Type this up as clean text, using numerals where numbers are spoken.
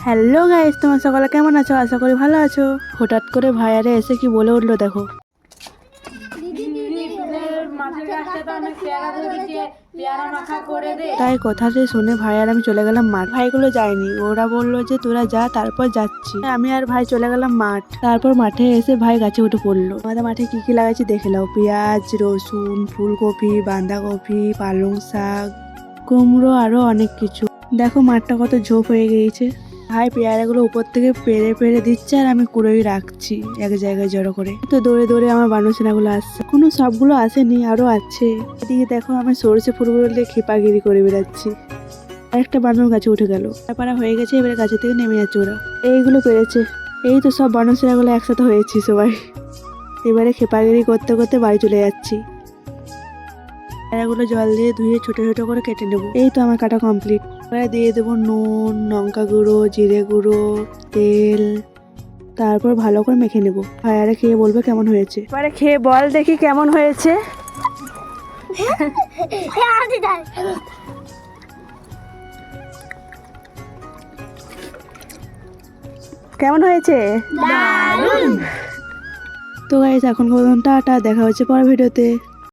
Hello guys, তোমার সকালে কেমন আছো? আশা করি ভালো আছো। হঠাৎ করে ভাইয়ারে এসে কি বলে উঠলো দেখো। তাই কথাটি শুনে ভাই আর আমি চলে গেলাম মাঠ। ভাইগুলো যায়নি, ওরা বললো যে তোরা যা, তারপর যাচ্ছি। আমি আর ভাই চলে গেলাম মাঠ। তারপর মাঠে এসে ভাই গাছে উঠে পড়লো। আমাদের মাঠে কি কি লাগাইছি দেখে নাও। পেঁয়াজ, রসুন, ফুলকপি, বাঁধাকপি, পালং শাক, কুমড়ো, আরো অনেক কিছু। দেখো মাঠটা কত ঝোপ হয়ে গিয়েছে। ভাই পেয়ারাগুলো উপর থেকে পেড়ে পেড়ে দিচ্ছে আর আমি কুড়োই রাখছি এক জায়গায় জড়ো করে। তো দৌড়ে দৌড়ে আমার বানরছেনাগুলো আসছে, এখনো সবগুলো আসেনি, আরো আছে। এদিকে দেখো আমি সরষে ফুলগুলো দিয়ে খেপাগিরি করে বেড়াচ্ছি। একটা বানর গাছে উঠে গেল, পাড়া হয়ে গেছে, এবারে গাছে থেকে নেমে যাচ্ছে ওরা। এইগুলো পেরেছে। এই তো সব বানরছেনাগুলো একসাথে হয়েছি সবাই। এবারে খেপাগিরি করতে করতে বাড়ি চলে যাচ্ছি। পেয়ারাগুলো জল দিয়ে ধুয়ে ছোট ছোট করে কেটে নেবো। এই তো আমার কাটা কমপ্লিট। এবারে দিয়ে দেবো নুন, লঙ্কা গুঁড়ো, জিরে গুঁড়ো, তেল, তারপর ভালো করে মেখে নেবো। ভাইয়ারে খেয়ে বলবে কেমন হয়েছে। এবারে খেয়ে বল দেখি কেমন হয়েছে। কেমন হয়েছে? তো গাইস এখন পর্যন্ত টাটা, দেখা হচ্ছে পরের ভিডিওতে।